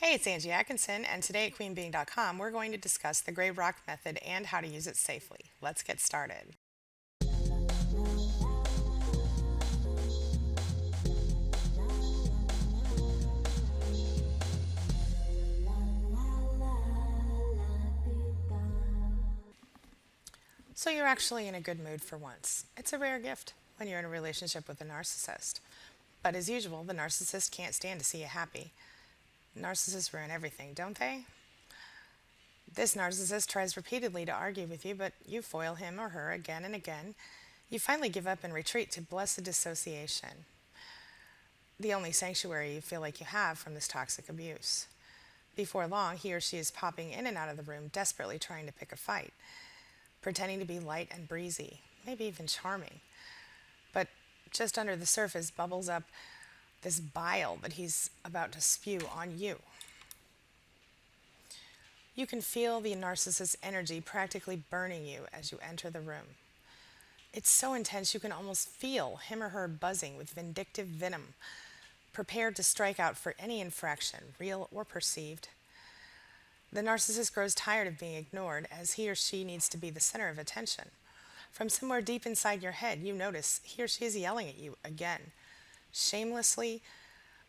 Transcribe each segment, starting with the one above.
Hey, it's Angie Atkinson, and today at QueenBeeing.com, we're going to discuss the gray rock method and how to use it safely. Let's get started. So, you're actually in a good mood for once. It's a rare gift when you're in a relationship with a narcissist. But as usual, the narcissist can't stand to see you happy. Narcissists ruin everything, don't they? This narcissist tries repeatedly to argue with you, but you foil him or her again and again. You finally give up and retreat to blessed dissociation, the only sanctuary you feel like you have from this toxic abuse. Before long, he or she is popping in and out of the room, desperately trying to pick a fight, pretending to be light and breezy, maybe even charming. But just under the surface bubbles up this bile that he's about to spew on you. You can feel the narcissist's energy practically burning you as you enter the room. It's so intense you can almost feel him or her buzzing with vindictive venom, prepared to strike out for any infraction, real or perceived. The narcissist grows tired of being ignored as he or she needs to be the center of attention. From somewhere deep inside your head, you notice he or she is yelling at you again, shamelessly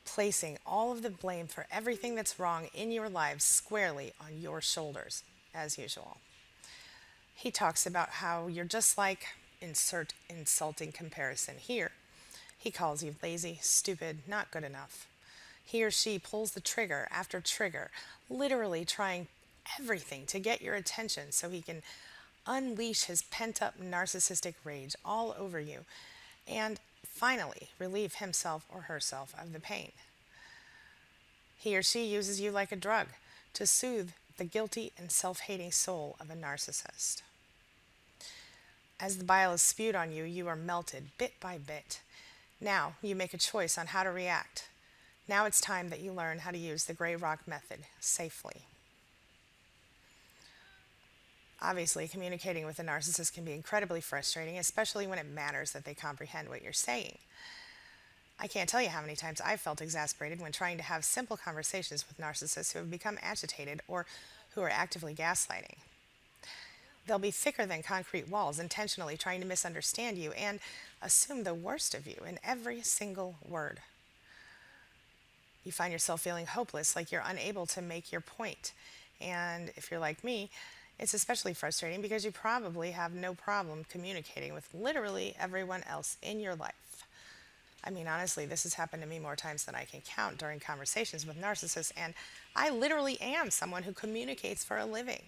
placing all of the blame for everything that's wrong in your lives squarely on your shoulders, as usual. He talks about how you're just like, insert insulting comparison here. He calls you lazy, stupid, not good enough. He or she pulls the trigger after trigger, literally trying everything to get your attention so he can unleash his pent up narcissistic rage all over you and finally relieve himself or herself of the pain. He or she uses you like a drug to soothe the guilty and self hating soul of a narcissist. As the bile is spewed on you, you are melted bit by bit. Now you make a choice on how to react. Now it's time that you learn how to use the gray rock method safely. Obviously, communicating with a narcissist can be incredibly frustrating, especially when it matters that they comprehend what you're saying. I can't tell you how many times I've felt exasperated when trying to have simple conversations with narcissists who have become agitated or who are actively gaslighting. They'll be thicker than concrete walls, intentionally trying to misunderstand you and assume the worst of you in every single word. You find yourself feeling hopeless, like you're unable to make your point. And if you're like me, it's especially frustrating because you probably have no problem communicating with literally everyone else in your life. I mean, honestly, this has happened to me more times than I can count during conversations with narcissists, and I literally am someone who communicates for a living.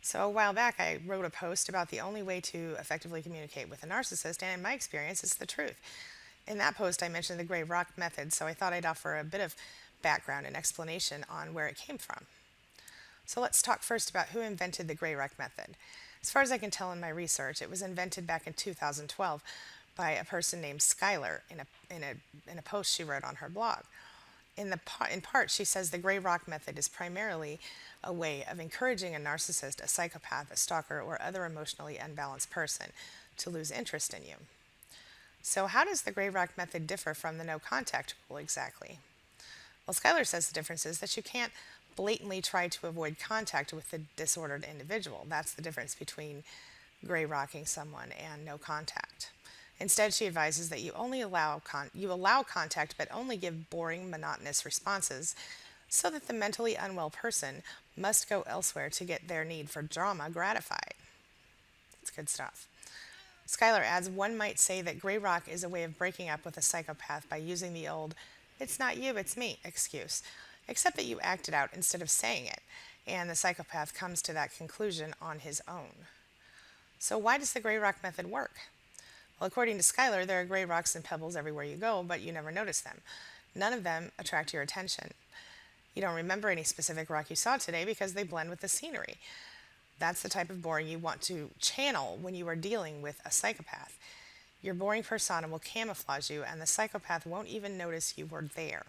So a while back, I wrote a post about the only way to effectively communicate with a narcissist, and in my experience, it's the truth. In that post, I mentioned the gray rock method, so I thought I'd offer a bit of background and explanation on where it came from. So let's talk first about who invented the gray rock method. As far as I can tell in my research, it was invented back in 2012 by a person named Skylar in a post she wrote on her blog. In part, she says the gray rock method is primarily a way of encouraging a narcissist, a psychopath, a stalker, or other emotionally unbalanced person to lose interest in you. So how does the gray rock method differ from the no contact rule exactly? Well, Skylar says the difference is that you can't blatantly try to avoid contact with the disordered individual. That's the difference between gray rocking someone and no contact. Instead, she advises that you only allow contact, but only give boring, monotonous responses, so that the mentally unwell person must go elsewhere to get their need for drama gratified. It's good stuff. Skylar adds, one might say that gray rock is a way of breaking up with a psychopath by using the old "it's not you, it's me" excuse, except that you act it out instead of saying it, and the psychopath comes to that conclusion on his own. So why does the gray rock method work? Well, according to Skylar, there are gray rocks and pebbles everywhere you go, but you never notice them. None of them attract your attention. You don't remember any specific rock you saw today because they blend with the scenery. That's the type of boring you want to channel when you are dealing with a psychopath. Your boring persona will camouflage you, and the psychopath won't even notice you were there.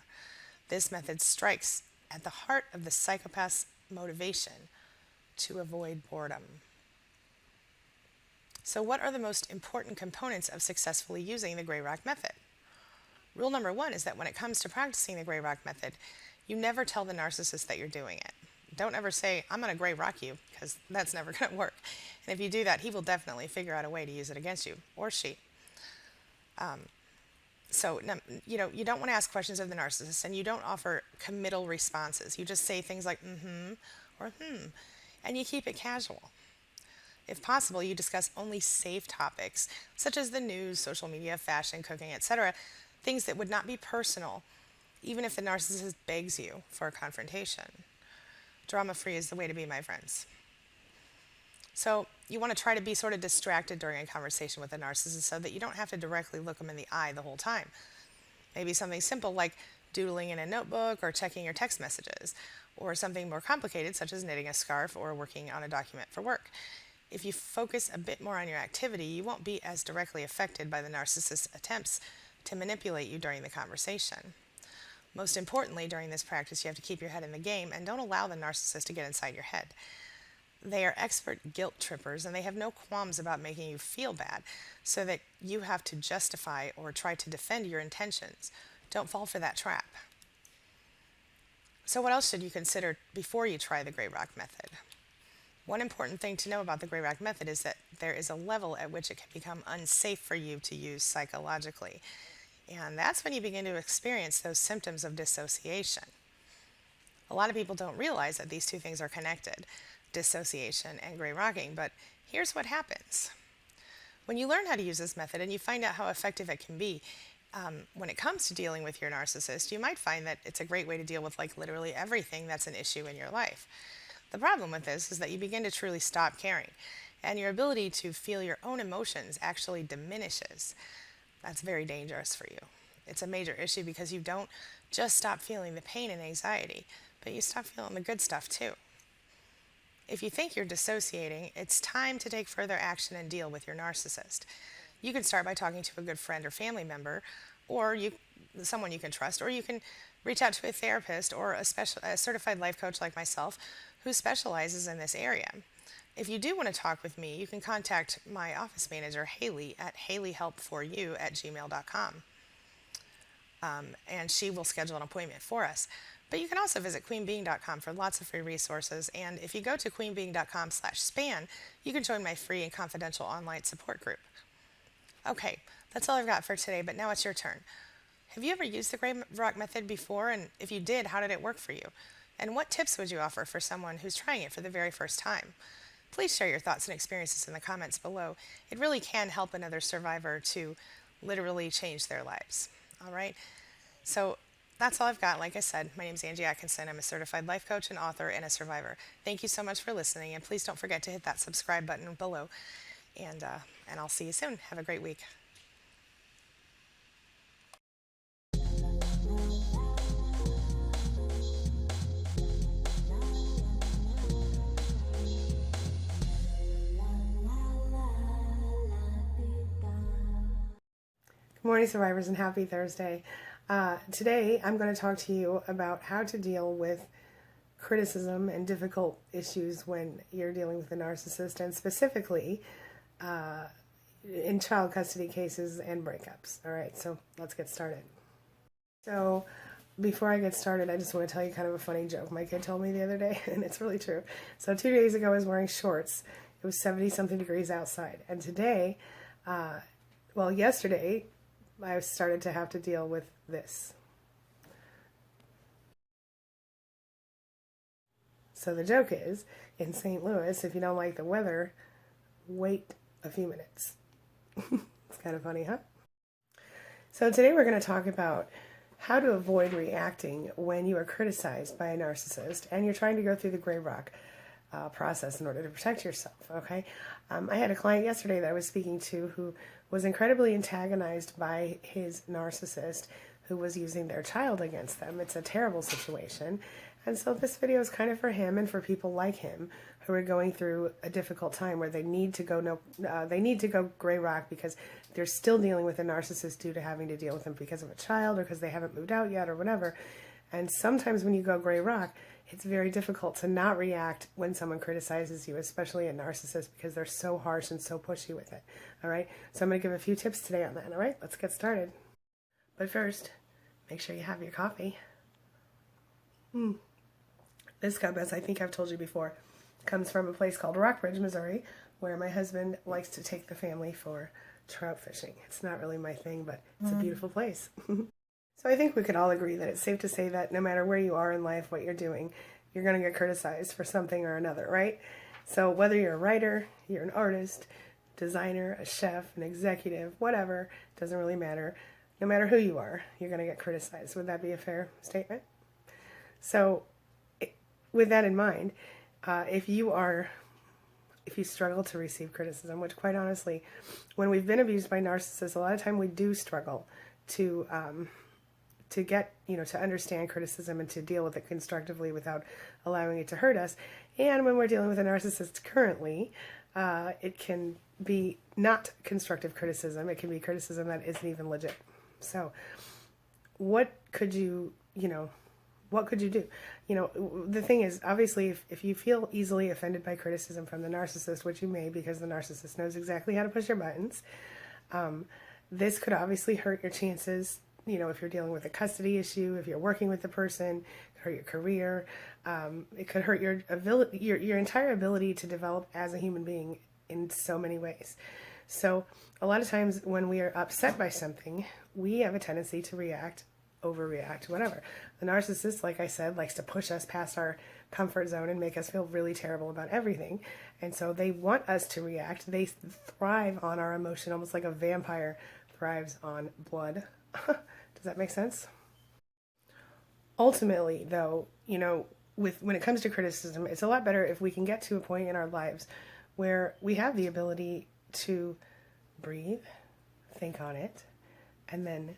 This method strikes at the heart of the psychopath's motivation to avoid boredom. So what are the most important components of successfully using the gray rock method? Rule number one is that when it comes to practicing the gray rock method, You never tell the narcissist that you're doing it. Don't ever say, I'm going to gray rock you, because that's never going to work. And if you do that, he will definitely figure out a way to use it against you, or she. So, you don't want to ask questions of the narcissist, and you don't offer committal responses. You just say things like, or and you keep it casual. If possible, you discuss only safe topics, such as the news, social media, fashion, cooking, etc., things that would not be personal, even if the narcissist begs you for a confrontation. Drama-free is the way to be, my friends. So you want to try to be sort of distracted during a conversation with a narcissist so that you don't have to directly look them in the eye the whole time. Maybe something simple like doodling in a notebook or checking your text messages, or something more complicated such as knitting a scarf or working on a document for work. If you focus a bit more on your activity, you won't be as directly affected by the narcissist's attempts to manipulate you during the conversation. Most importantly, during this practice, you have to keep your head in the game and don't allow the narcissist to get inside your head. They are expert guilt trippers, and they have no qualms about making you feel bad, so that you have to justify or try to defend your intentions. Don't fall for that trap. So what else should you consider before you try the gray rock method? One important thing to know about the gray rock method is that there is a level at which it can become unsafe for you to use psychologically. And that's when you begin to experience those symptoms of dissociation. A lot of people don't realize that these two things are connected, dissociation and gray rocking, but here's what happens. When you learn how to use this method and you find out how effective it can be, when it comes to dealing with your narcissist, you might find that it's a great way to deal with like literally everything that's an issue in your life. The problem with this is that you begin to truly stop caring, and your ability to feel your own emotions actually diminishes. That's very dangerous for you. It's a major issue because you don't just stop feeling the pain and anxiety, but you stop feeling the good stuff too. If you think you're dissociating, it's time to take further action and deal with your narcissist. You can start by talking to a good friend or family member, or someone you can trust, or you can reach out to a therapist or a certified life coach like myself who specializes in this area. If you do want to talk with me, you can contact my office manager, Haley, at haleyhelpforyou@gmail.com. And she will schedule an appointment for us. But you can also visit QueenBeeing.com for lots of free resources. And if you go to QueenBeeing.com/span, you can join my free and confidential online support group. Okay, that's all I've got for today, but now it's your turn. Have you ever used the gray rock method before? And if you did, how did it work for you? And what tips would you offer for someone who's trying it for the very first time? Please share your thoughts and experiences in the comments below. It really can help another survivor to literally change their lives. All right? So that's all I've got. Like I said, my name is Angie Atkinson. I'm a certified life coach, an author, and a survivor. Thank you so much for listening, and please don't forget to hit that subscribe button below. And I'll see you soon. Have a great week. Good morning, survivors, and happy Thursday. Today, I'm going to talk to you about how to deal with criticism and difficult issues when you're dealing with a narcissist, and specifically in child custody cases and breakups. All right, so let's get started. So before I get started, I just want to tell you kind of a funny joke my kid told me the other day, and it's really true. So 2 days ago, I was wearing shorts. It was 70-something degrees outside. And today, yesterday, I started to have to deal with this. So the joke is, in St. Louis, if you don't like the weather, wait a few minutes. It's kind of funny, huh? So today we're going to talk about how to avoid reacting when you are criticized by a narcissist and you're trying to go through the gray rock process in order to protect yourself, okay? I had a client yesterday that I was speaking to who was incredibly antagonized by his narcissist who was using their child against them. It's a terrible situation. And so this video is kind of for him and for people like him who are going through a difficult time where they need to go gray rock because they're still dealing with a narcissist due to having to deal with them because of a child or because they haven't moved out yet or whatever. And sometimes when you go gray rock, it's very difficult to not react when someone criticizes you, especially a narcissist, because they're so harsh and so pushy with it. All right, so I'm going to give a few tips today on that. All right, let's get started. But first, make sure you have your coffee. This cup, as I think I've told you before, comes from a place called Rockbridge, Missouri, where my husband likes to take the family for trout fishing. It's not really my thing, but it's a beautiful place. So I think we could all agree that it's safe to say that no matter where you are in life, what you're doing, you're going to get criticized for something or another, right? So whether you're a writer, you're an artist, designer, a chef, an executive, whatever, doesn't really matter. No matter who you are, you're going to get criticized. Would that be a fair statement? So with that in mind, if you struggle to receive criticism, which quite honestly, when we've been abused by narcissists, a lot of time we do struggle to get, to understand criticism and to deal with it constructively without allowing it to hurt us. And when we're dealing with a narcissist currently, it can be not constructive criticism. It can be criticism that isn't even legit. So what could you do? The thing is, obviously, if you feel easily offended by criticism from the narcissist, which you may because the narcissist knows exactly how to push your buttons, this could obviously hurt your chances. If you're dealing with a custody issue, if you're working with the person, it could hurt your career. It could hurt your ability, your entire ability to develop as a human being in so many ways. So a lot of times when we are upset by something, we have a tendency to overreact, whatever. The narcissist, like I said, likes to push us past our comfort zone and make us feel really terrible about everything. And so they want us to react. They thrive on our emotion, almost like a vampire thrives on blood. Does that make sense? Ultimately, though, when it comes to criticism, it's a lot better if we can get to a point in our lives where we have the ability to breathe, think on it, and then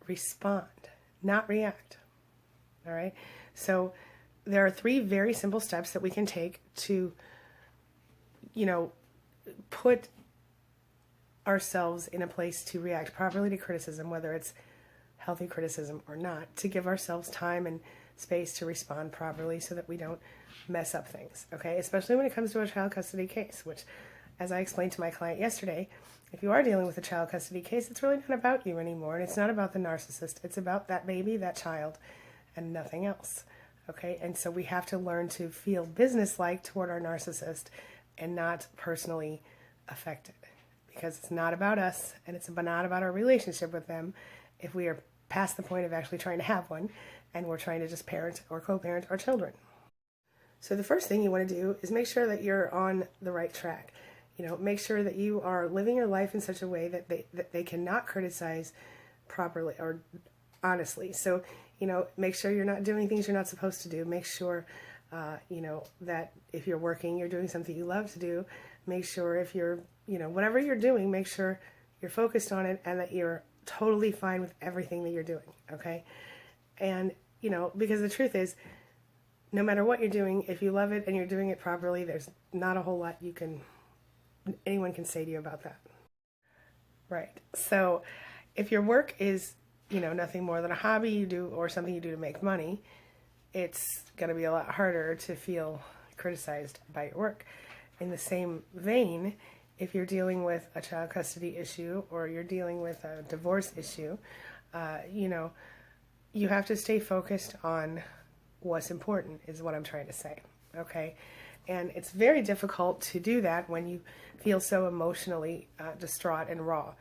respond, not react. All right? So there are 3 very simple steps that we can take to, put ourselves in a place to react properly to criticism, whether it's healthy criticism or not, to give ourselves time and space to respond properly so that we don't mess up things, okay? Especially when it comes to a child custody case, which, as I explained to my client yesterday, if you are dealing with a child custody case, it's really not about you anymore, and it's not about the narcissist. It's about that baby, that child, and nothing else, okay? And so we have to learn to feel businesslike toward our narcissist and not personally affected, because it's not about us, and it's not about our relationship with them if we are past the point of actually trying to have one, and we're trying to just parent or co-parent our children. So the first thing you want to do is make sure that you're on the right track. Make sure that you are living your life in such a way that they cannot criticize properly or honestly. So, make sure you're not doing things you're not supposed to do. Make sure, that if you're working, you're doing something you love to do. Make sure if you're, whatever you're doing, make sure you're focused on it and that you're totally fine with everything that you're doing, okay? And, because the truth is, no matter what you're doing, if you love it and you're doing it properly, there's not a whole lot anyone can say to you about that. Right. So if your work is, nothing more than a hobby you do or something you do to make money, it's going to be a lot harder to feel criticized by your work. In the same vein, if you're dealing with a child custody issue or you're dealing with a divorce issue, you have to stay focused on what's important, is what I'm trying to say, okay? And it's very difficult to do that when you feel so emotionally distraught and raw.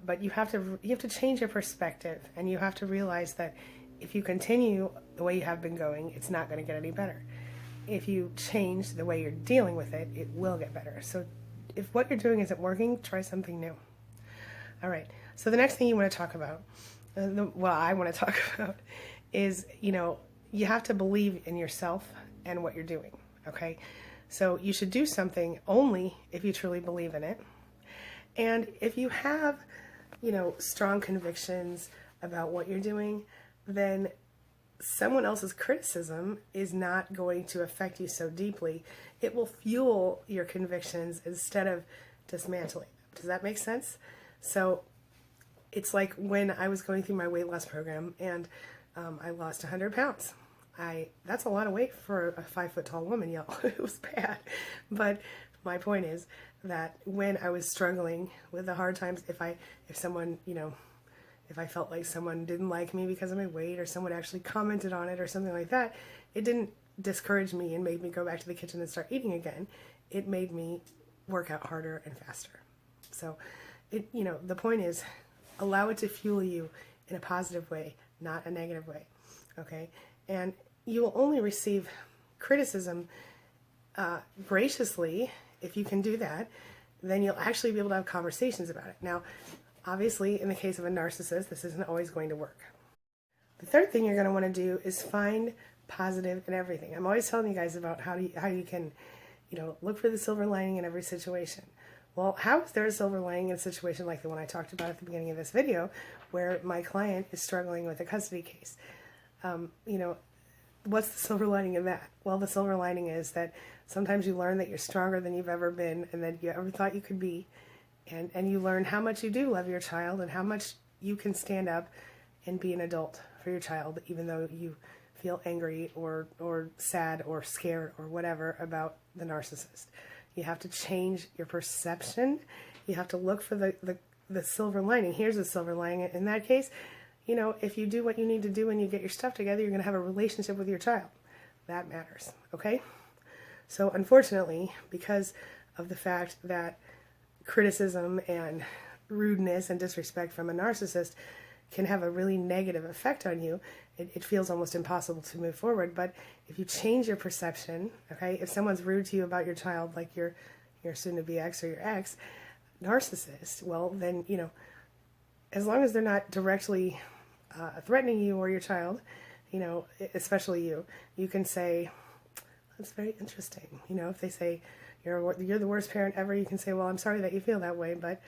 But you have to change your perspective, and you have to realize that if you continue the way you have been going, it's not going to get any better. If you change the way you're dealing with it, it will get better. So if what you're doing isn't working, try something new. All right. So the next thing you want to talk about, I want to talk about is, you have to believe in yourself and what you're doing. Okay. So you should do something only if you truly believe in it. And if you have, strong convictions about what you're doing, then someone else's criticism is not going to affect you so deeply. It will fuel your convictions instead of dismantling them. Does that make sense? So it's like when I was going through my weight loss program and I lost 100 pounds. That's a lot of weight for a 5-foot-tall woman, y'all. It was bad. But my point is that when I was struggling with the hard times, if someone, if I felt like someone didn't like me because of my weight, or someone actually commented on it or something like that, it didn't discourage me and made me go back to the kitchen and start eating again. It made me work out harder and faster. So the point is, allow it to fuel you in a positive way, not a negative way. Okay? And you will only receive criticism graciously if you can do that. Then you'll actually be able to have conversations about it. Now, obviously, in the case of a narcissist, this isn't always going to work. The third thing you're going to want to do is find positive in everything. I'm always telling you guys about how you can, look for the silver lining in every situation. Well, how is there a silver lining in a situation like the one I talked about at the beginning of this video, where my client is struggling with a custody case? What's the silver lining in that? Well, the silver lining is that sometimes you learn that you're stronger than you've ever been and that you ever thought you could be. And you learn how much you do love your child and how much you can stand up and be an adult for your child, even though you feel angry or sad or scared or whatever about the narcissist. You have to change your perception. You have to look for the silver lining. Here's the silver lining. In that case, if you do what you need to do and you get your stuff together, you're going to have a relationship with your child. That matters, okay? So unfortunately, because of the fact that criticism and rudeness and disrespect from a narcissist can have a really negative effect on you, it feels almost impossible to move forward. But if you change your perception, okay, if someone's rude to you about your child, like your soon-to-be ex or your ex narcissist, well, then, as long as they're not directly threatening you or your child, especially you can say, that's very interesting. If they say, you're the worst parent ever, you can say, well, I'm sorry that you feel that way, but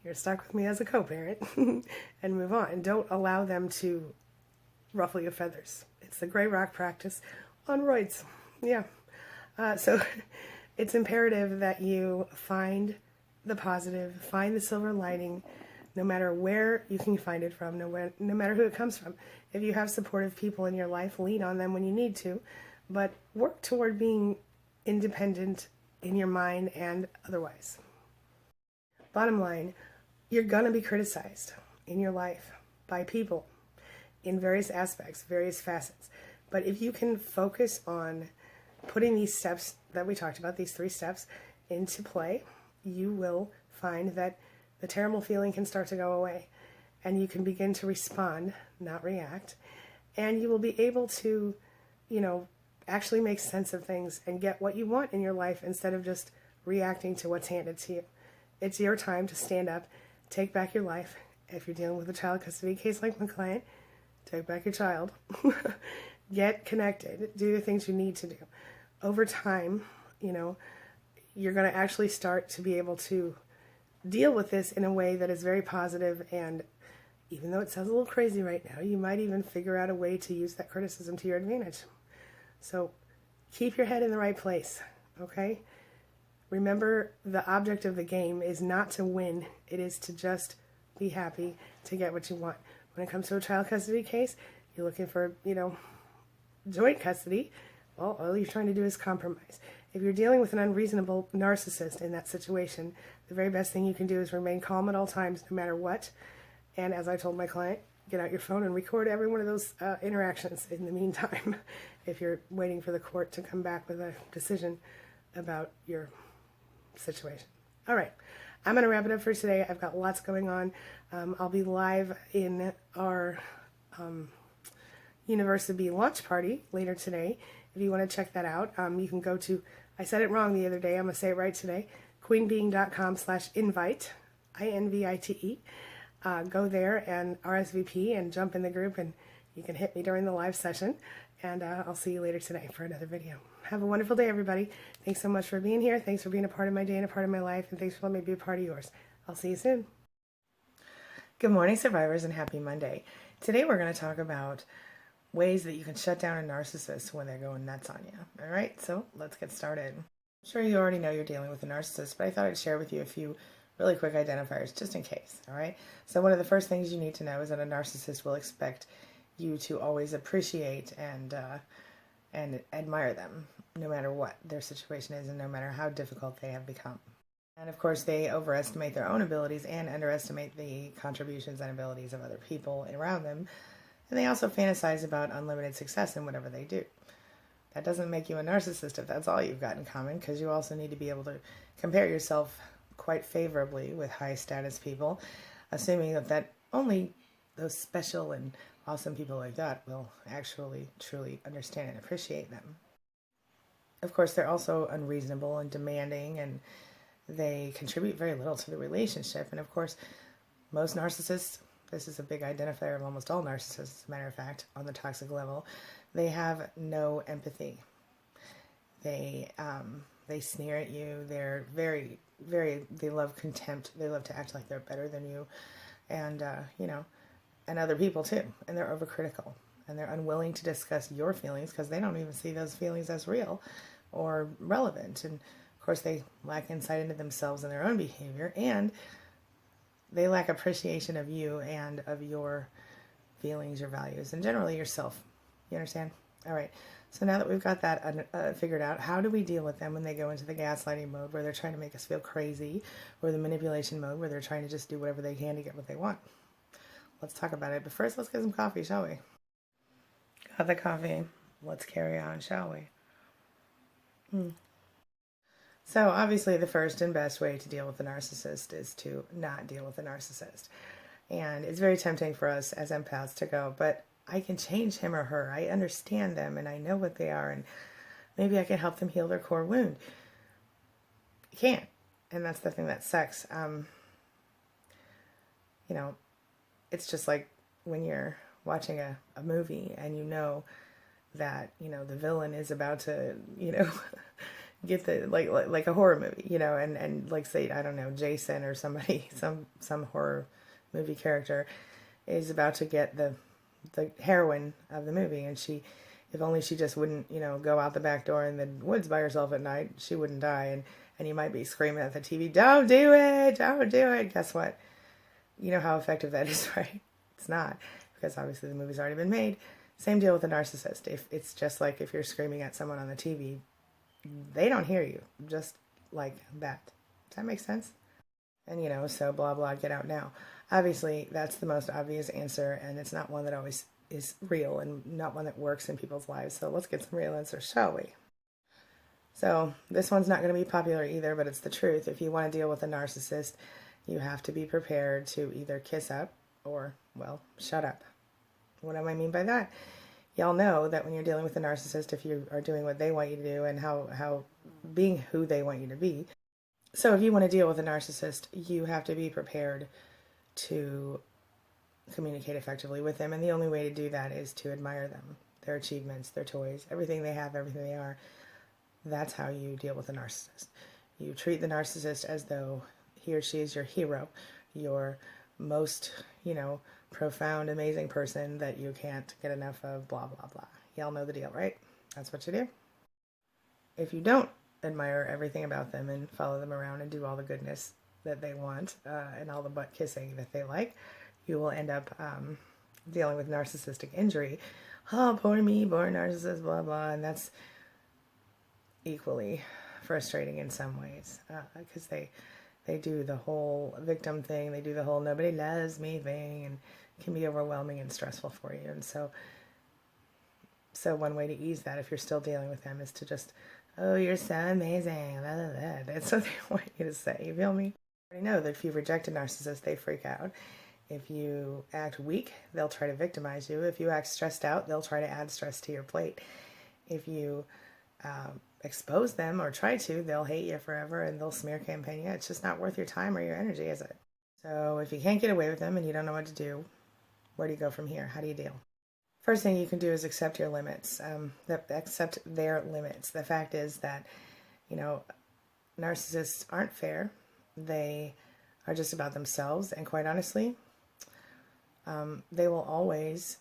you're stuck with me as a co-parent, and move on. And don't allow them to ruffle your feathers. It's the gray rock practice on roids. Yeah. So it's imperative that you find the positive, find the silver lining, no matter where you can find it from, no matter who it comes from. If you have supportive people in your life, lean on them when you need to, but work toward being independent in your mind and otherwise. Bottom line, you're going to be criticized in your life by people in various aspects, various facets. But if you can focus on putting these steps that we talked about, these 3 steps, into play, you will find that the terrible feeling can start to go away. And you can begin to respond, not react. And you will be able to, actually make sense of things and get what you want in your life instead of just reacting to what's handed to you. It's your time to stand up, take back your life. If you're dealing with a child custody case like my client, take back your child. Get connected. Do the things you need to do. Over time, you're going to actually start to be able to deal with this in a way that is very positive. And even though it sounds a little crazy right now, you might even figure out a way to use that criticism to your advantage. So keep your head in the right place, okay? Remember, the object of the game is not to win. It is to just be happy to get what you want. When it comes to a child custody case, you're looking for, joint custody. Well, all you're trying to do is compromise. If you're dealing with an unreasonable narcissist in that situation, the very best thing you can do is remain calm at all times, no matter what. And as I told my client, get out your phone and record every one of those interactions in the meantime, if you're waiting for the court to come back with a decision about your situation. All right, I'm going to wrap it up for today. I've got lots going on. I'll be live in our University launch party later today. If you want to check that out, you can go to, I said it wrong the other day, I'm going to say it right today, QueenBeeing.com/invite, INVITE. Go there and RSVP and jump in the group, and you can hit me during the live session, and I'll see you later today for another video. Have a wonderful day, everybody. Thanks so much for being here. Thanks for being a part of my day and a part of my life, and thanks for letting me be a part of yours. I'll see you soon. Good morning, survivors, and happy Monday. Today we're going to talk about ways that you can shut down a narcissist when they're going nuts on you. All right, so let's get started. I'm sure you already know you're dealing with a narcissist, but I thought I'd share with you a few really quick identifiers just in case. All right, so one of the first things you need to know is that a narcissist will expect you to always appreciate and admire them, no matter what their situation is and no matter how difficult they have become. And of course, they overestimate their own abilities and underestimate the contributions and abilities of other people around them. And they also fantasize about unlimited success in whatever they do. That doesn't make you a narcissist if that's all you've got in common, because you also need to be able to compare yourself quite favorably with high status people, assuming that only those special and awesome people like that will actually truly understand and appreciate them. Of course, they're also unreasonable and demanding, and they contribute very little to the relationship. And of course, most narcissists, this is a big identifier of almost all narcissists, as a matter of fact, on the toxic level, they have no empathy. They sneer at you. They're they love contempt. They love to act like they're better than you, and and other people too. And they're overcritical, and they're unwilling to discuss your feelings because they don't even see those feelings as real or relevant. And of course, they lack insight into themselves and their own behavior, and they lack appreciation of you and of your feelings, your values, and generally yourself. You understand? All right. So now that we've got that figured out, how do we deal with them when they go into the gaslighting mode where they're trying to make us feel crazy, or the manipulation mode where they're trying to just do whatever they can to get what they want? Let's talk about it. But first, let's get some coffee, shall we? Got the coffee. Let's carry on, shall we? So obviously the first and best way to deal with the narcissist is to not deal with the narcissist. And it's very tempting for us as empaths to go, but I can change him or her. I understand them and I know what they are, and maybe I can help them heal their core wound. You can't. And that's the thing that sucks. It's just like when you're watching a movie and you know that, the villain is about to, get the, like a horror movie, and like, say, I don't know, Jason or somebody, some horror movie character is about to get the heroine of the movie, and if only she just wouldn't, go out the back door in the woods by herself at night, she wouldn't die. And you might be screaming at the TV, don't do it, don't do it. Guess what? You know how effective that is, right? It's not, because obviously the movie's already been made. Same deal with a narcissist. If it's just like if you're screaming at someone on the TV, they don't hear you, just like that. Does that make sense? And so blah, blah, get out now. Obviously, that's the most obvious answer, and it's not one that always is real and not one that works in people's lives. So let's get some real answers, shall we? So this one's not going to be popular either, but it's the truth. If you want to deal with a narcissist, you have to be prepared to either kiss up or, well, shut up. What do I mean by that? Y'all know that when you're dealing with a narcissist, if you are doing what they want you to do and how being who they want you to be. So if you want to deal with a narcissist, you have to be prepared to communicate effectively with them. And the only way to do that is to admire them, their achievements, their toys, everything they have, everything they are. That's how you deal with a narcissist. You treat the narcissist as though he or she is your hero, your most, profound, amazing person that you can't get enough of, blah, blah, blah. Y'all know the deal, right? That's what you do. If you don't admire everything about them and follow them around and do all the goodness that they want and all the butt kissing that they like, you will end up dealing with narcissistic injury. Oh, poor me, poor narcissist, blah, blah. And that's equally frustrating in some ways because they do the whole victim thing. They do the whole nobody loves me thing, and it can be overwhelming and stressful for you. And so one way to ease that, if you're still dealing with them, is to just, oh, you're so amazing. Blah, blah, blah. That's what they want you to say. You feel me? I know that if you reject a narcissist, they freak out. If you act weak, they'll try to victimize you. If you act stressed out, they'll try to add stress to your plate. If you expose them or try to, they'll hate you forever and they'll smear campaign you. It's just not worth your time or your energy, is it? So if you can't get away with them and you don't know what to do, where do you go from here? How do you deal? First thing you can do is accept your limits. Accept their limits. The fact is that, narcissists aren't fair. They are just about themselves, and quite honestly, they will always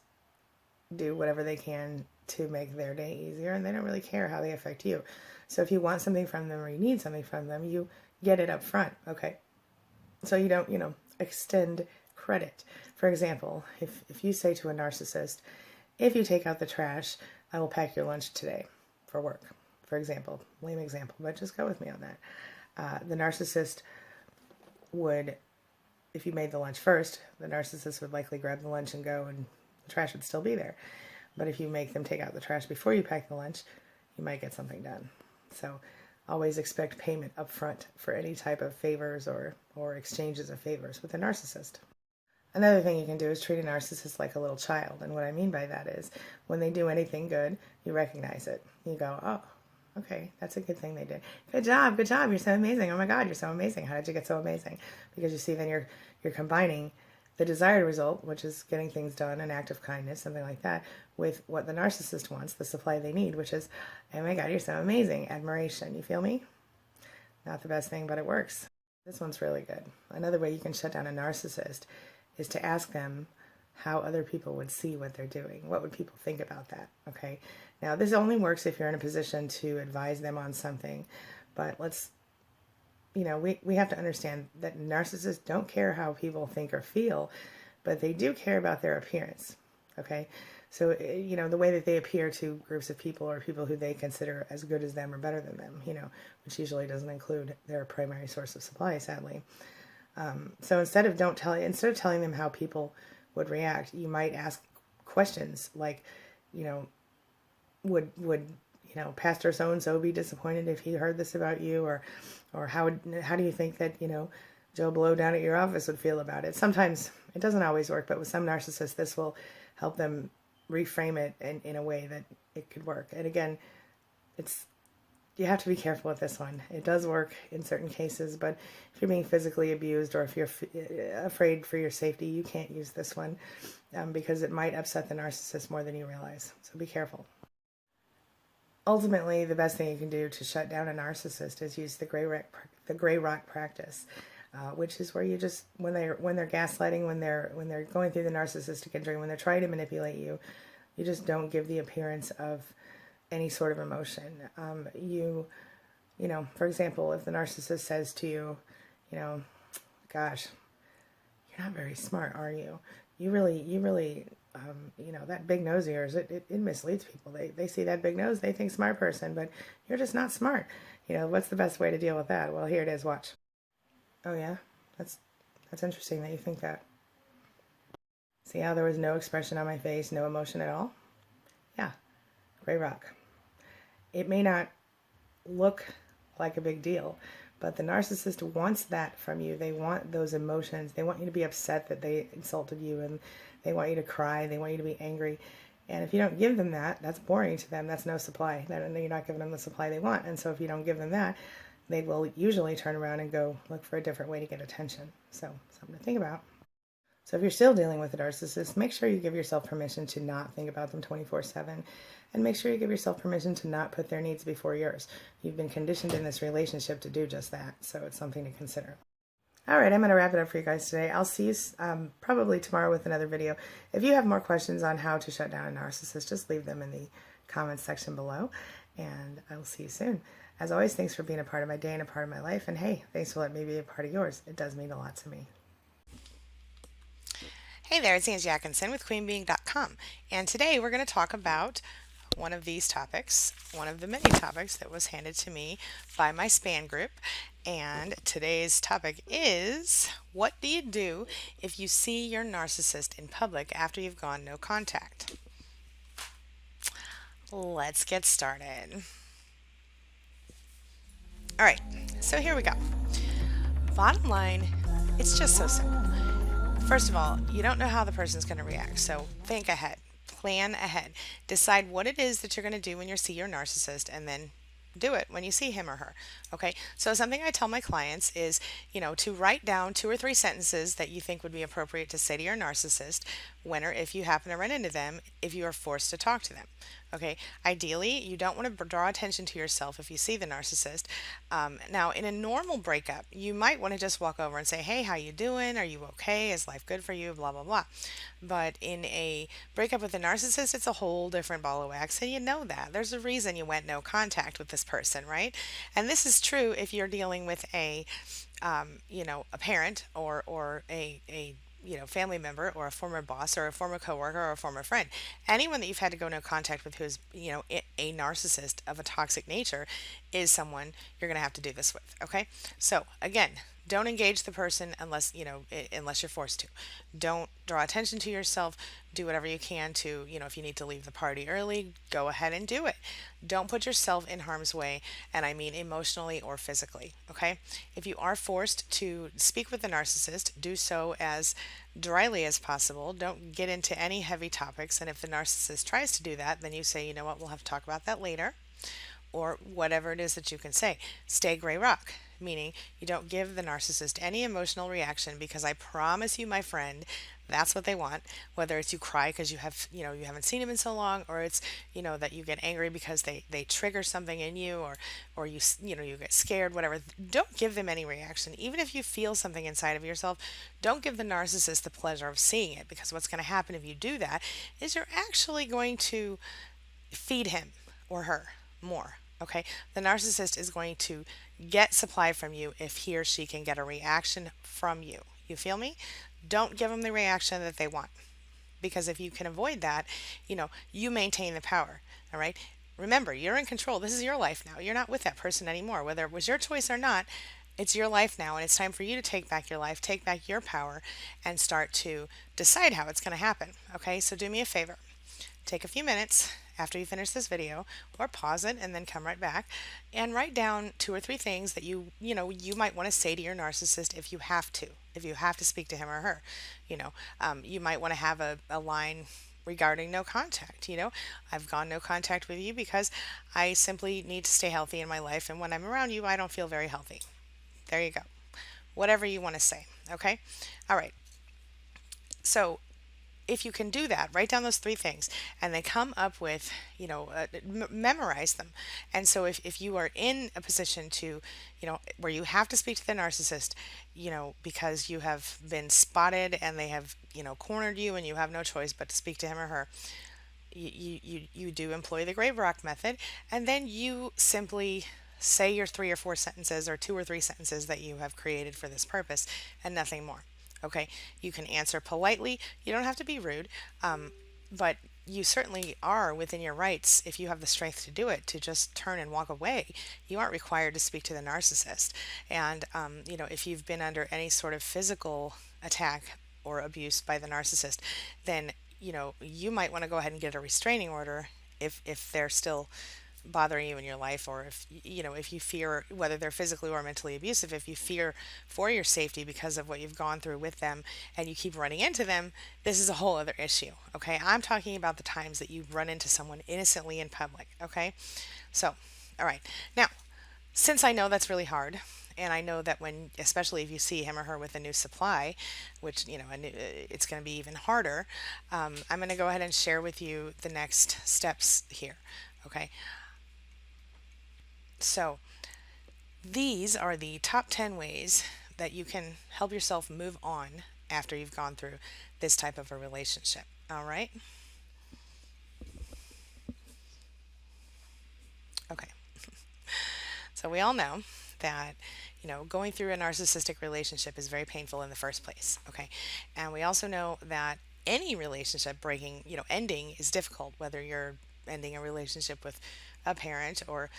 do whatever they can to make their day easier, and they don't really care how they affect you. So if you want something from them or you need something from them, you get it up front, okay? So you don't, extend credit. For example, if you say to a narcissist, if you take out the trash, I will pack your lunch today for work, for example. Lame example, but just go with me on that. The narcissist would, if you made the lunch first, the narcissist would likely grab the lunch and go, and the trash would still be there. But if you make them take out the trash before you pack the lunch, you might get something done. So always expect payment up front for any type of favors or exchanges of favors with a narcissist. Another thing you can do is treat a narcissist like a little child. And what I mean by that is when they do anything good, you recognize it. You go, oh, okay, that's a good thing they did. Good job, you're so amazing. Oh my God, you're so amazing. How did you get so amazing? Because you see, then you're combining the desired result, which is getting things done, an act of kindness, something like that, with what the narcissist wants, the supply they need, which is, oh my God, you're so amazing, admiration. You feel me? Not the best thing, but it works. This one's really good. Another way you can shut down a narcissist is to ask them how other people would see what they're doing. What would people think about that? Okay. Now, this only works if you're in a position to advise them on something, but we have to understand that narcissists don't care how people think or feel, but they do care about their appearance. Okay. So, the way that they appear to groups of people or people who they consider as good as them or better than them, which usually doesn't include their primary source of supply, sadly. So instead of telling them how people would react, you might ask questions like, would Pastor so-and-so be disappointed if he heard this about you? Or how do you think that, Joe Blow down at your office would feel about it? Sometimes it doesn't always work, but with some narcissists, this will help them reframe it in a way that it could work. And again, you have to be careful with this one. It does work in certain cases, but if you're being physically abused or if you're afraid for your safety, you can't use this one because it might upset the narcissist more than you realize. So be careful. Ultimately, the best thing you can do to shut down a narcissist is use the gray rock practice, which is where you just when they're gaslighting, when they're going through the narcissistic injury, when they're trying to manipulate you, you just don't give the appearance of any sort of emotion. For example, if the narcissist says to you, gosh, you're not very smart, are you? You really, that big nose of yours, it misleads people. They see that big nose, they think smart person, but you're just not smart. What's the best way to deal with that? Well, here it is, watch. Oh yeah, that's interesting that you think that. See how there was no expression on my face, no emotion at all? Yeah, gray rock. It may not look like a big deal, but the narcissist wants that from you. They want those emotions. They want you to be upset that they insulted you, and they want you to cry. They want you to be angry. And if you don't give them that, that's boring to them. That's no supply. Then you're not giving them the supply they want. And so if you don't give them that, they will usually turn around and go look for a different way to get attention. So something to think about. So if you're still dealing with a narcissist, make sure you give yourself permission to not think about them 24/7. And make sure you give yourself permission to not put their needs before yours. You've been conditioned in this relationship to do just that. So it's something to consider. All right, I'm going to wrap it up for you guys today. I'll see you probably tomorrow with another video. If you have more questions on how to shut down a narcissist, just leave them in the comments section below. And I will see you soon. As always, thanks for being a part of my day and a part of my life. And hey, thanks for letting me be a part of yours. It does mean a lot to me. Hey there, it's Angie Atkinson with QueenBeeing.com. And today we're going to talk about one of these topics, one of the many topics that was handed to me by my SPAN group. And today's topic is, what do you do if you see your narcissist in public after you've gone no contact? Let's get started. All right, so here we go. Bottom line, it's just so simple. First of all, you don't know how the person's going to react, so think ahead. Plan ahead. Decide what it is that you're going to do when you see your narcissist, and then do it when you see him or her. Okay, so something I tell my clients is, to write down 2 or 3 sentences that you think would be appropriate to say to your narcissist when or if you happen to run into them, if you are forced to talk to them. Okay, ideally, you don't want to draw attention to yourself if you see the narcissist. Now, in a normal breakup, you might want to just walk over and say, hey, how you doing? Are you okay? Is life good for you? Blah, blah, blah. But in a breakup with a narcissist, it's a whole different ball of wax, and you know that. There's a reason you went no contact with this person, right? And this is true if you're dealing with a parent or a family member or a former boss or a former coworker or a former friend. Anyone that you've had to go no contact with who is, a narcissist of a toxic nature is someone you're going to have to do this with, okay? So, again, don't engage the person unless, unless you're forced to. Don't draw attention to yourself. Do whatever you can to, if you need to leave the party early, go ahead and do it. Don't put yourself in harm's way, and I mean emotionally or physically, okay? If you are forced to speak with the narcissist, do so as dryly as possible. Don't get into any heavy topics, and if the narcissist tries to do that, then you say, you know what, we'll have to talk about that later, or whatever it is that you can say. Stay gray rock, meaning you don't give the narcissist any emotional reaction, because I promise you, my friend, that's what they want. Whether it's you cry because you haven't seen him in so long, or it's, that you get angry because they trigger something in you, or you get scared, whatever. Don't give them any reaction. Even if you feel something inside of yourself, don't give the narcissist the pleasure of seeing it, because what's going to happen if you do that is you're actually going to feed him or her more. Okay, the narcissist is going to get supply from you if he or she can get a reaction from you. You feel me? Don't give them the reaction that they want, because if you can avoid that, you maintain the power. All right, remember, you're in control. This is your life now. You're not with that person anymore, whether it was your choice or not. It's your life now, and it's time for you to take back your life, take back your power, and start to decide how it's going to happen. Okay, so do me a favor. Take a few minutes after you finish this video, or pause it and then come right back and write down 2 or 3 things that you might want to say to your narcissist if you have to. If you have to speak to him or her, you might want to have a line regarding no contact. I've gone no contact with you because I simply need to stay healthy in my life, and when I'm around you, I don't feel very healthy. There you go. Whatever you want to say. Okay. All right. So if you can do that, write down those 3 things and then come up with, memorize them. And so if you are in a position to, where you have to speak to the narcissist, because you have been spotted and they have, cornered you, and you have no choice but to speak to him or her, you do employ the grave rock method, and then you simply say your 3 or 4 sentences, or 2 or 3 sentences that you have created for this purpose, and nothing more. Okay, you can answer politely. You don't have to be rude, but you certainly are within your rights, if you have the strength to do it, to just turn and walk away. You aren't required to speak to the narcissist. And, if you've been under any sort of physical attack or abuse by the narcissist, then, you might want to go ahead and get a restraining order if they're still bothering you in your life, or if you fear, whether they're physically or mentally abusive, if you fear for your safety because of what you've gone through with them and you keep running into them, this is a whole other issue. Okay, I'm talking about the times that you run into someone innocently in public. Okay, so all right, now, since I know that's really hard, and I know that especially if you see him or her with a new supply, which, it's going to be even harder, I'm going to go ahead and share with you the next steps here. Okay. So, these are the top 10 ways that you can help yourself move on after you've gone through this type of a relationship. All right? Okay. So, we all know that, going through a narcissistic relationship is very painful in the first place. Okay. And we also know that any relationship breaking, ending is difficult, whether you're ending a relationship with a parent, or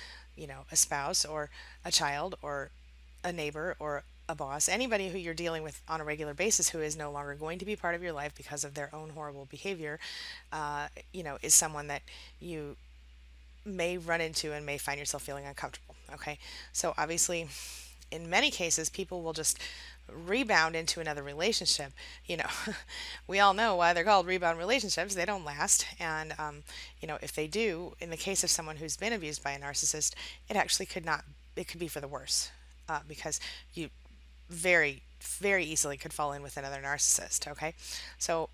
a spouse, or a child, or a neighbor, or a boss, anybody who you're dealing with on a regular basis who is no longer going to be part of your life because of their own horrible behavior, is someone that you may run into and may find yourself feeling uncomfortable. Okay, so obviously, in many cases, people will just rebound into another relationship. We all know why they're called rebound relationships. They don't last. And, if they do, in the case of someone who's been abused by a narcissist, it could be for the worse, because you very, very easily could fall in with another narcissist. Okay. So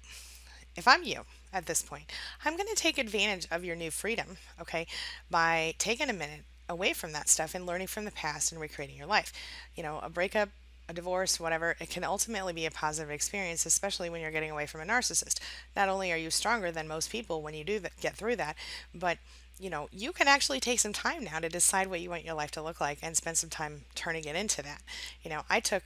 if I'm you at this point, I'm going to take advantage of your new freedom. Okay. By taking a minute away from that stuff and learning from the past and recreating your life. A breakup, a divorce, whatever, it can ultimately be a positive experience, especially when you're getting away from a narcissist. Not only are you stronger than most people when you do that, get through that, but you can actually take some time now to decide what you want your life to look like and spend some time turning it into that. I took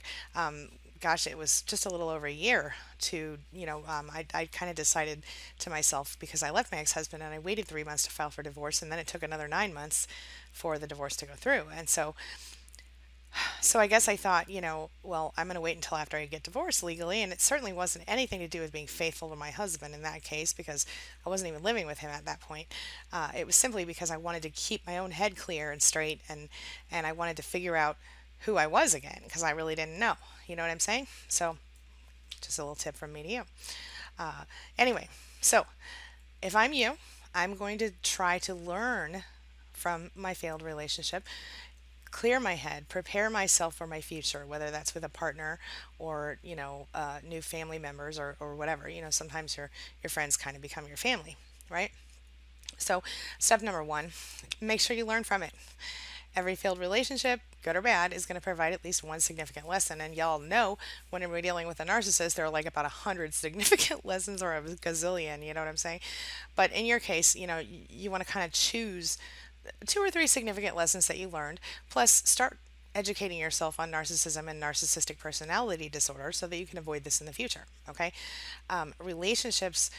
gosh, it was just a little over a year to, I kind of decided to myself because I left my ex-husband and I waited 3 months to file for divorce, and then it took another 9 months for the divorce to go through. And so I guess I thought, well, I'm going to wait until after I get divorced legally. And it certainly wasn't anything to do with being faithful to my husband in that case, because I wasn't even living with him at that point. It was simply because I wanted to keep my own head clear and straight, and I wanted to figure out who I was again, because I really didn't know. You know what I'm saying? So, just a little tip from me to you. Anyway, so if I'm you, I'm going to try to learn from my failed relationship, clear my head, prepare myself for my future, whether that's with a partner or, new family members, or whatever. Sometimes your friends kind of become your family, right? So, step number one, make sure you learn from it. Every failed relationship, good or bad, is going to provide at least one significant lesson. And y'all know when we're dealing with a narcissist, there are like about 100 significant lessons, or a gazillion, you know what I'm saying? But in your case, you want to kind of choose 2 or 3 significant lessons that you learned, plus start educating yourself on narcissism and narcissistic personality disorder so that you can avoid this in the future. Okay. Relationships,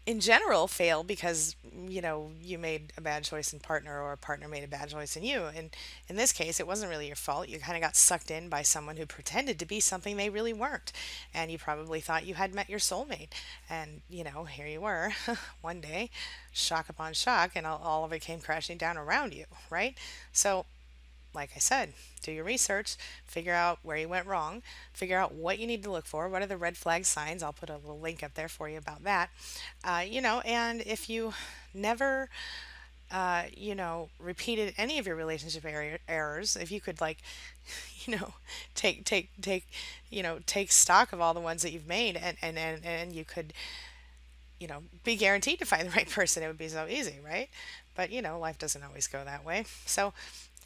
in general fail because you made a bad choice in partner, or a partner made a bad choice in you. And in this case, it wasn't really your fault. You kind of got sucked in by someone who pretended to be something they really weren't, and you probably thought you had met your soulmate. And here you were one day, shock upon shock, and all of it came crashing down around you, right? So, like I said, do your research, figure out where you went wrong, figure out what you need to look for, what are the red flag signs. I'll put a little link up there for you about that. And if you never, repeated any of your relationship errors, if you could, like, you know, take stock of all the ones that you've made, and you could, be guaranteed to find the right person, it would be so easy, right? But, life doesn't always go that way. So,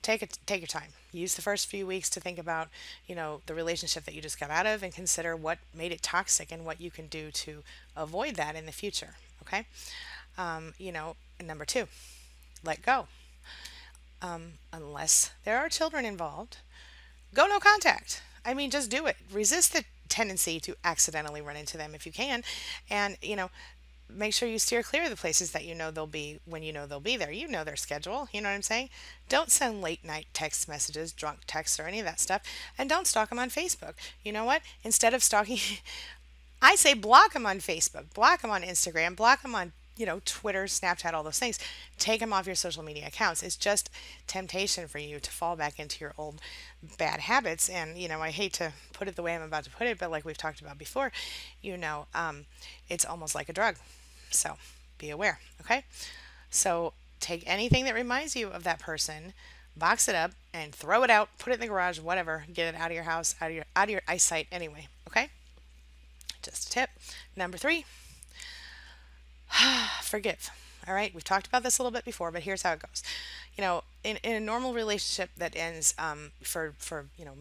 take your time. Use the first few weeks to think about, the relationship that you just got out of, and consider what made it toxic and what you can do to avoid that in the future. Okay. And number two, let go. Unless there are children involved, go no contact. I mean, just do it. Resist the tendency to accidentally run into them if you can. And, make sure you steer clear of the places that they'll be when they'll be there. You know their schedule. You know what I'm saying? Don't send late night text messages, drunk texts, or any of that stuff. And don't stalk them on Facebook. You know what? Instead of stalking, I say block them on Facebook, block them on Instagram, block them on, Twitter, Snapchat, all those things. Take them off your social media accounts. It's just temptation for you to fall back into your old bad habits. And, I hate to put it the way I'm about to put it, but like we've talked about before, it's almost like a drug. So be aware, okay? So take anything that reminds you of that person, box it up, and throw it out, put it in the garage, whatever, get it out of your house, out of your eyesight anyway, okay? Just a tip. Number 3, forgive. All right, we've talked about this a little bit before, but here's how it goes. In a normal relationship that ends for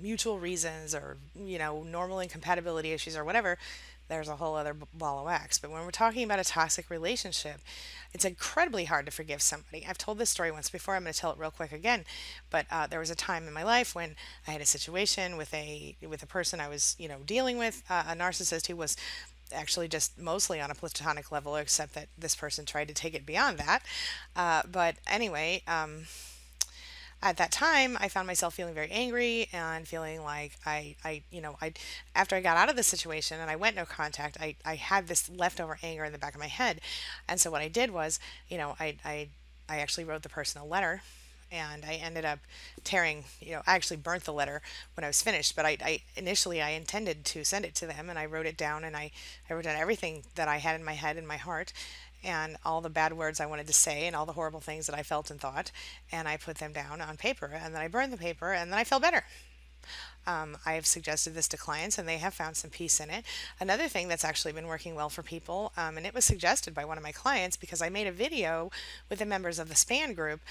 mutual reasons, or normal incompatibility issues or whatever, there's a whole other ball of wax. But when we're talking about a toxic relationship, it's incredibly hard to forgive somebody. I've told this story once before. I'm going to tell it real quick again. But there was a time in my life when I had a situation with a person I was dealing with, a narcissist who was actually just mostly on a platonic level, except that this person tried to take it beyond that. But anyway, at that time, I found myself feeling very angry and feeling like after I got out of the situation and I went no contact, I had this leftover anger in the back of my head. And so what I did was, I actually wrote the person a letter, and I ended up tearing, I actually burnt the letter when I was finished, but I initially I intended to send it to them, and I wrote it down, and I wrote down everything that I had in my head and my heart, and all the bad words I wanted to say, and all the horrible things that I felt and thought, and I put them down on paper, and then I burned the paper, and then I felt better. I have suggested this to clients, and they have found some peace in it. Another thing that's actually been working well for people, and it was suggested by one of my clients because I made a video with the members of the SPAN group,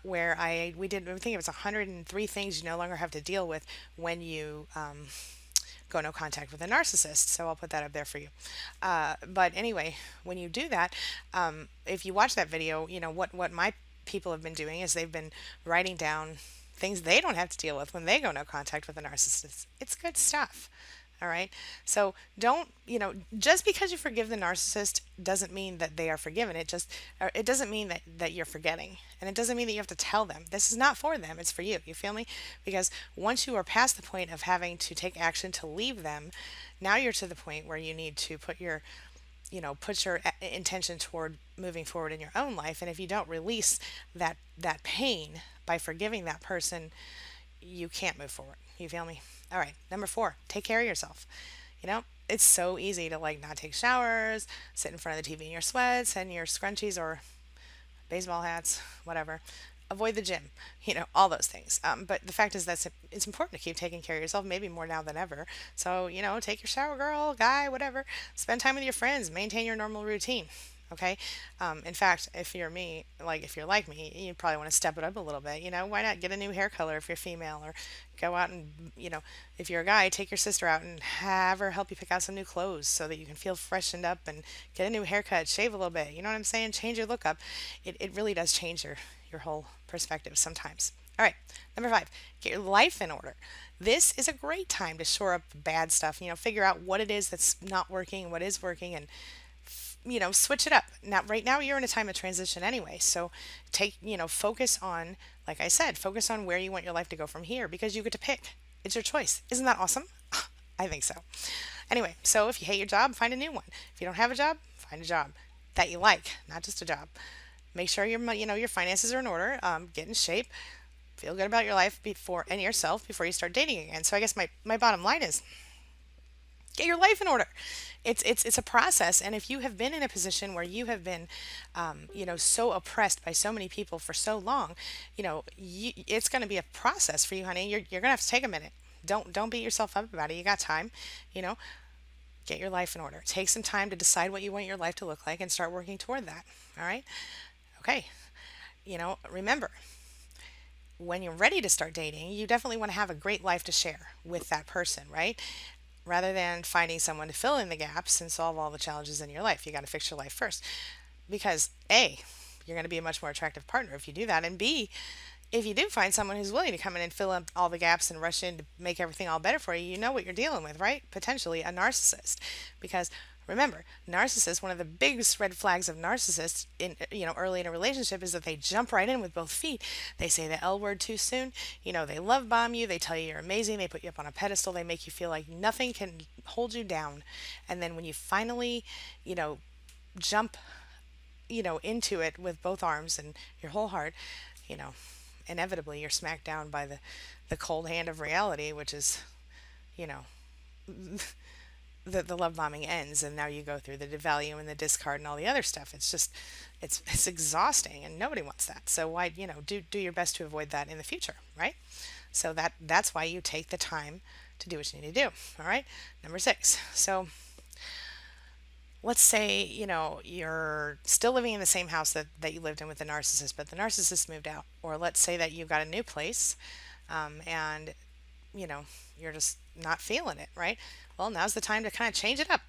where we did, I think it was 103 things you no longer have to deal with when you go no contact with a narcissist. So I'll put that up there for you. But anyway, when you do that, if you watch that video, what my people have been doing is they've been writing down things they don't have to deal with when they go no contact with a narcissist. It's good stuff. All right. So don't, just because you forgive the narcissist doesn't mean that they are forgiven. It doesn't mean that you're forgetting. And it doesn't mean that you have to tell them. This is not for them. It's for you. You feel me? Because once you are past the point of having to take action to leave them, now you're to the point where you need to put your intention toward moving forward in your own life. And if you don't release that pain by forgiving that person, you can't move forward. You feel me? All right. Number 4, take care of yourself. It's so easy to like not take showers, sit in front of the TV in your sweats and your scrunchies or baseball hats, whatever. Avoid the gym, all those things. But the fact is that it's important to keep taking care of yourself, maybe more now than ever. So, take your shower, girl, guy, whatever. Spend time with your friends, maintain your normal routine. Okay. In fact, if you're me, like if you're like me, you probably want to step it up a little bit. Why not get a new hair color if you're female, or go out and, if you're a guy, take your sister out and have her help you pick out some new clothes so that you can feel freshened up and get a new haircut, shave a little bit. You know what I'm saying? Change your look up. It really does change your whole perspective sometimes. All right. Number 5, get your life in order. This is a great time to shore up bad stuff, figure out what it is that's not working, what is working, and switch it up. Now, right now you're in a time of transition anyway. So focus on, like I said, focus on where you want your life to go from here because you get to pick. It's your choice. Isn't that awesome? I think so. Anyway, so if you hate your job, find a new one. If you don't have a job, find a job that you like, not just a job. Make sure your finances are in order. Get in shape. Feel good about your life and yourself before you start dating again. So I guess my bottom line is get your life in order. It's a process, and if you have been in a position where you have been, so oppressed by so many people for so long, it's going to be a process for you, honey. You're going to have to take a minute. Don't beat yourself up about it. You got time. Get your life in order. Take some time to decide what you want your life to look like and start working toward that. All right. Okay. Remember, when you're ready to start dating, you definitely want to have a great life to share with that person, right? Rather than finding someone to fill in the gaps and solve all the challenges in your life. You got to fix your life first. Because A, you're going to be a much more attractive partner if you do that. And B, if you do find someone who's willing to come in and fill in all the gaps and rush in to make everything all better for you, you know what you're dealing with, right? Potentially a narcissist. Because remember, narcissists, one of the biggest red flags of narcissists in early in a relationship is that they jump right in with both feet. They say the L word too soon. They love bomb you. They tell you you're amazing. They put you up on a pedestal. They make you feel like nothing can hold you down. And then when you finally, jump, into it with both arms and your whole heart, inevitably you're smacked down by the cold hand of reality, which is, you know, the love bombing ends, and now you go through the devalue and the discard and all the other stuff. It's just it's exhausting, and nobody wants that. So why, do your best to avoid that in the future, right? So that's why you take the time to do what you need to do. All right. Number 6. So let's say, you're still living in the same house that you lived in with the narcissist, but the narcissist moved out. Or let's say that you've got a new place, and, you're just not feeling it, right? Well, now's the time to kind of change it up,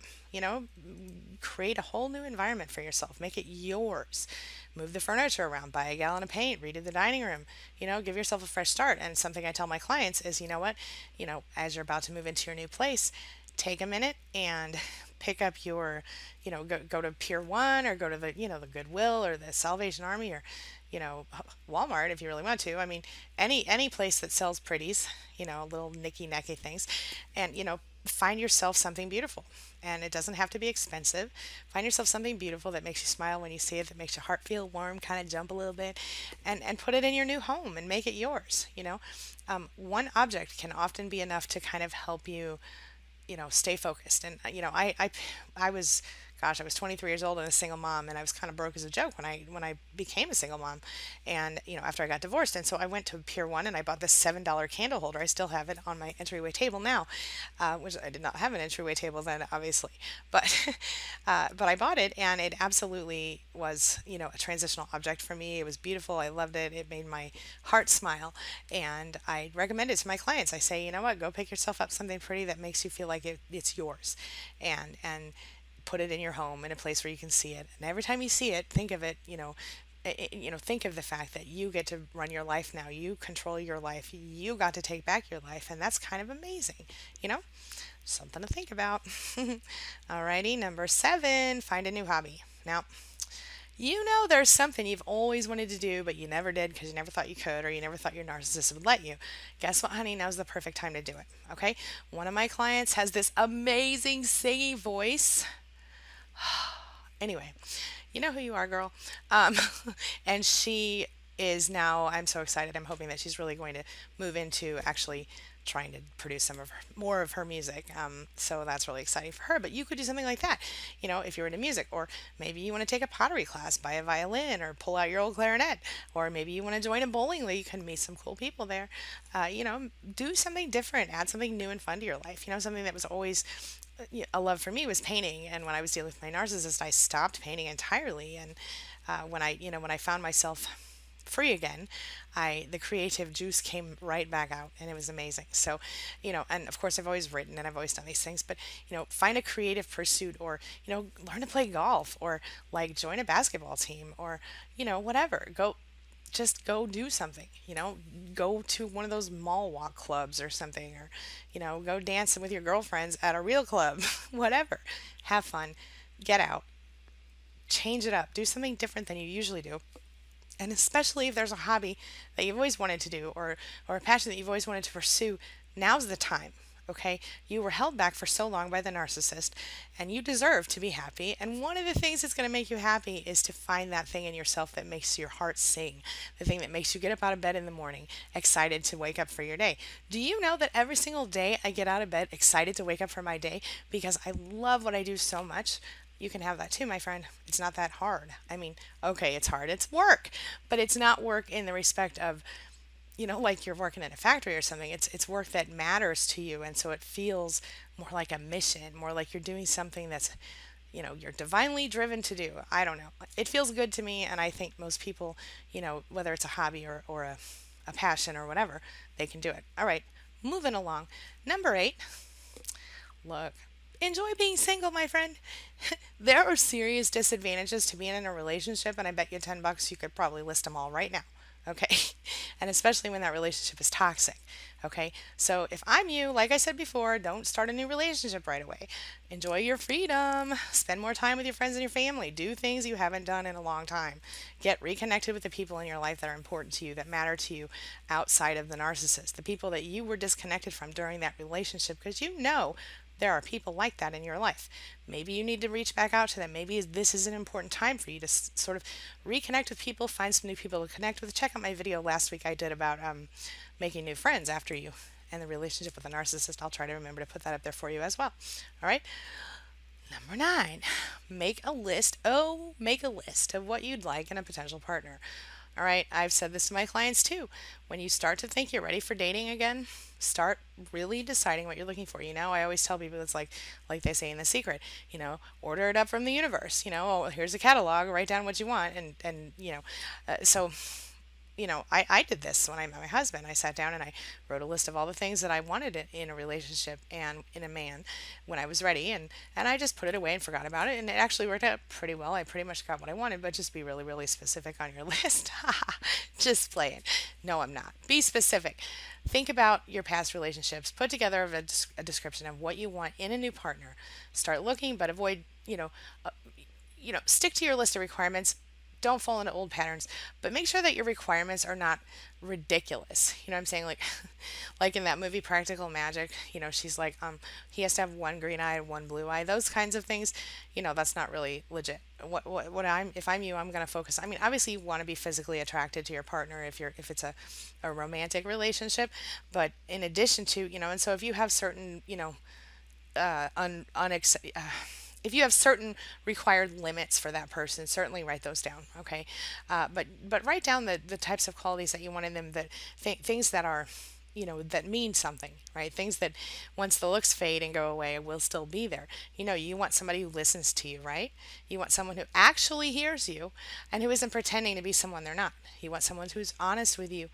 create a whole new environment for yourself, make it yours, move the furniture around, buy a gallon of paint, redo the dining room, give yourself a fresh start. And something I tell my clients is, you know what, as you're about to move into your new place, take a minute and pick up your, go to Pier 1 or go to the Goodwill or the Salvation Army or, Walmart if you really want to. I mean, any place that sells pretties, little nicky-nacky things, and, find yourself something beautiful. And it doesn't have to be expensive. Find yourself something beautiful that makes you smile when you see it, that makes your heart feel warm, kind of jump a little bit, and put it in your new home and make it yours. One object can often be enough to kind of help you stay focused. And I was, gosh, I was 23 years old and a single mom, and I was kind of broke as a joke when I became a single mom, and after I got divorced. And so I went to Pier 1 and I bought this $7 candle holder. I still have it on my entryway table now, which I did not have an entryway table then, obviously, but but I bought it, and it absolutely was a transitional object for me. It was beautiful. I loved it. It made my heart smile, and I recommend it to my clients. I say, you know what, go pick yourself up something pretty that makes you feel like it's yours, and put it in your home in a place where you can see it. And every time you see it, think of it, think of the fact that you get to run your life now. You control your life. You got to take back your life, and that's kind of amazing, you know? Something to think about. Alrighty, number 7, find a new hobby. Now, there's something you've always wanted to do, but you never did because you never thought you could, or you never thought your narcissist would let you. Guess what, honey? Now's the perfect time to do it. Okay? One of my clients has this amazing singing voice. Anyway, you know who you are, girl. Um, and she is now, I'm so excited. I'm hoping that she's really going to move into actually trying to produce more of her music. So that's really exciting for her. But you could do something like that, if you're into music, or maybe you want to take a pottery class, buy a violin, or pull out your old clarinet, or maybe you want to join a bowling league and meet some cool people there. Do something different, add something new and fun to your life. Something that was always a love for me was painting. And when I was dealing with my narcissist, I stopped painting entirely. And when I found myself free again, the creative juice came right back out, and it was amazing. So, and of course I've always written and I've always done these things, but find a creative pursuit, or learn to play golf, or like join a basketball team, or whatever. Go do something. Go to one of those mall walk clubs or something, or go dancing with your girlfriends at a real club. Whatever. Have fun. Get out. Change it up. Do something different than you usually do. And especially if there's a hobby that you've always wanted to do, or a passion that you've always wanted to pursue, now's the time. Okay? You were held back for so long by the narcissist, and you deserve to be happy. And one of the things that's going to make you happy is to find that thing in yourself that makes your heart sing, the thing that makes you get up out of bed in the morning, excited to wake up for your day. Do you know that every single day I get out of bed excited to wake up for my day because I love what I do so much? You can have that too, my friend. It's not that hard. I mean, okay, it's hard. It's work, but it's not work in the respect of, like you're working in a factory or something. It's work that matters to you, and so it feels more like a mission, more like you're doing something that's, you're divinely driven to do. I don't know. It feels good to me, and I think most people, whether it's a hobby or a passion or whatever, they can do it. All right, moving along. Number 8. Look, enjoy being single, my friend. There are serious disadvantages to being in a relationship, and I bet you $10 you could probably list them all right now. Okay. And especially when that relationship is toxic. Okay. So if I'm you, like I said before, don't start a new relationship right away. Enjoy your freedom. Spend more time with your friends and your family. Do things you haven't done in a long time. Get reconnected with the people in your life that are important to you, that matter to you outside of the narcissist, the people that you were disconnected from during that relationship, because there are people like that in your life. Maybe you need to reach back out to them. Maybe this is an important time for you to sort of reconnect with people, find some new people to connect with. Check out my video last week I did about making new friends after you and the relationship with a narcissist. I'll try to remember to put that up there for you as well. All right. Number 9, make a list. Oh, make a list of what you'd like in a potential partner. All right, I've said this to my clients too. When you start to think you're ready for dating again, start really deciding what you're looking for. I always tell people it's like they say in The Secret, order it up from the universe. Oh, here's a catalog, write down what you want, and so I did this when I met my husband. I sat down and I wrote a list of all the things that I wanted in a relationship and in a man when I was ready, and I just put it away and forgot about it, and it actually worked out pretty well. I pretty much got what I wanted, but just be really, really specific on your list. Just play it. No, I'm not. Be specific. Think about your past relationships. Put together a description of what you want in a new partner. Start looking, but avoid, stick to your list of requirements. Don't fall into old patterns, but make sure that your requirements are not ridiculous. You know what I'm saying? Like in that movie Practical Magic, she's like, he has to have one green eye and one blue eye. Those kinds of things, that's not really legit. If I'm you, I'm going to focus. I mean, obviously you want to be physically attracted to your partner if it's a romantic relationship, but in addition to, and so if you have certain, uh, un, unex- uh, if you have certain required limits for that person, certainly write those down. Okay, but write down the types of qualities that you want in them, that things that are, that mean something, right? Things that once the looks fade and go away will still be there. You want somebody who listens to you, right? You want someone who actually hears you and who isn't pretending to be someone they're not. You want someone who's honest with you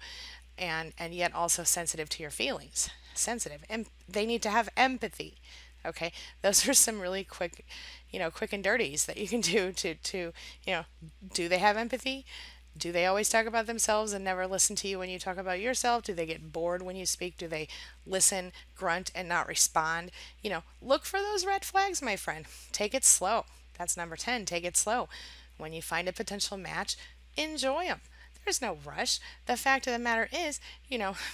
and yet also sensitive to your feelings. Sensitive, and they need to have empathy. Okay, those are some really quick and dirties that you can do to do they have empathy? Do they always talk about themselves and never listen to you when you talk about yourself? Do they get bored when you speak? Do they listen, grunt, and not respond? Look for those red flags, my friend. Take it slow. That's number 10. Take it slow. When you find a potential match, enjoy them. There's no rush. The fact of the matter is,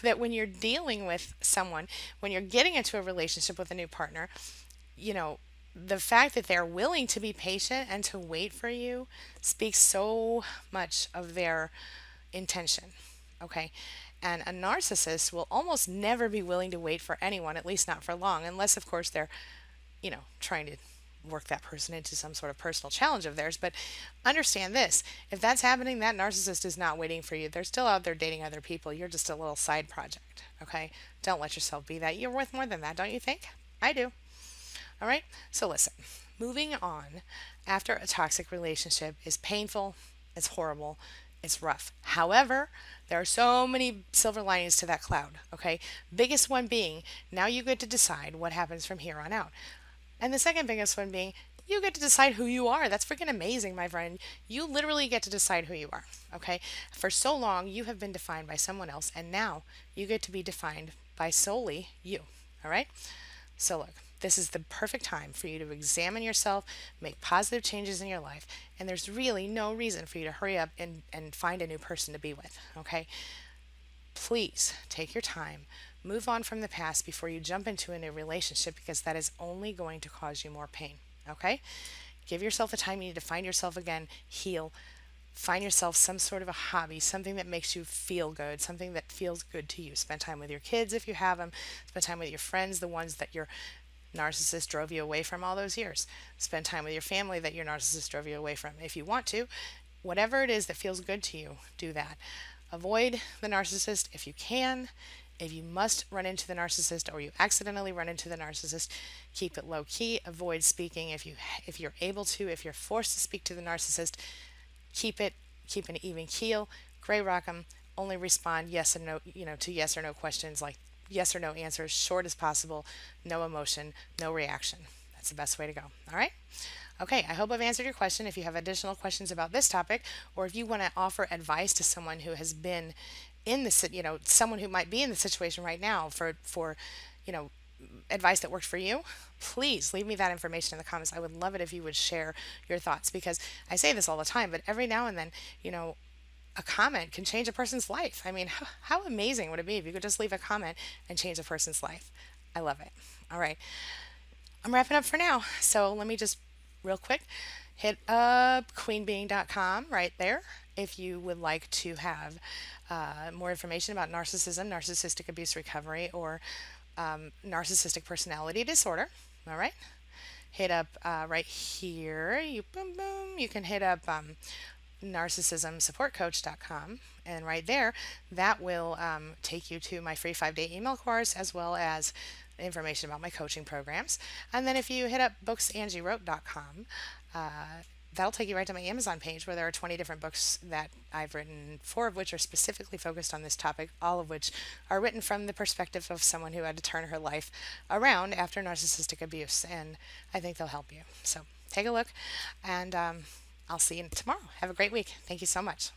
that when you're dealing with someone, when you're getting into a relationship with a new partner, you know, the fact that they're willing to be patient and to wait for you speaks so much of their intention. Okay. And a narcissist will almost never be willing to wait for anyone, at least not for long, unless, of course, they're, trying to work that person into some sort of personal challenge of theirs. But understand this, if that's happening, that narcissist is not waiting for you. They're still out there dating other people. You're just a little side project. Okay. Don't let yourself be that. You're worth more than that, don't you think? I do. All right. So listen, moving on after a toxic relationship is painful, it's horrible, it's rough. However, there are so many silver linings to that cloud. Okay. Biggest one being now you get to decide what happens from here on out. And the second biggest one being you get to decide who you are. That's freaking amazing, my friend. You literally get to decide who you are. Okay. For so long, you have been defined by someone else, and now you get to be defined by solely you. All right. So, look, this is the perfect time for you to examine yourself, make positive changes in your life, and there's really no reason for you to hurry up and find a new person to be with, okay? Please take your time, move on from the past before you jump into a new relationship because that is only going to cause you more pain, okay? Give yourself the time you need to find yourself again, heal, find yourself some sort of a hobby, something that makes you feel good, something that feels good to you. Spend time with your kids if you have them, spend time with your friends, the ones that your narcissist drove you away from all those years. Spend time with your family that your narcissist drove you away from. If you want to, whatever it is that feels good to you, do that. Avoid the narcissist if you can. If you must run into the narcissist or you accidentally run into the narcissist, keep it low key. Avoid speaking if you're able to. If you're forced to speak to the narcissist, keep an even keel. Gray rock them. Only respond yes and no, to yes or no questions, like yes or no answers, short as possible, no emotion, no reaction. That's the best way to go. All right? Okay, I hope I've answered your question. If you have additional questions about this topic, or if you want to offer advice to someone who has been in this, someone who might be in the situation right now for you know, advice that worked for you, please leave me that information in the comments. I would love it if you would share your thoughts because I say this all the time, but every now and then, a comment can change a person's life. I mean, how amazing would it be if you could just leave a comment and change a person's life? I love it. All right. I'm wrapping up for now. So let me just real quick hit up QueenBeeing.com right there if you would like to have more information about narcissism, narcissistic abuse recovery, or narcissistic personality disorder. All right. Hit up right here. You can hit up narcissismsupportcoach.com, and right there that will take you to my free 5-day email course as well as information about my coaching programs. And then if you hit up booksangiewrote.com, that'll take you right to my Amazon page where there are 20 different books that I've written, 4 of which are specifically focused on this topic, all of which are written from the perspective of someone who had to turn her life around after narcissistic abuse, and I think they'll help you. So take a look, and I'll see you tomorrow. Have a great week. Thank you so much.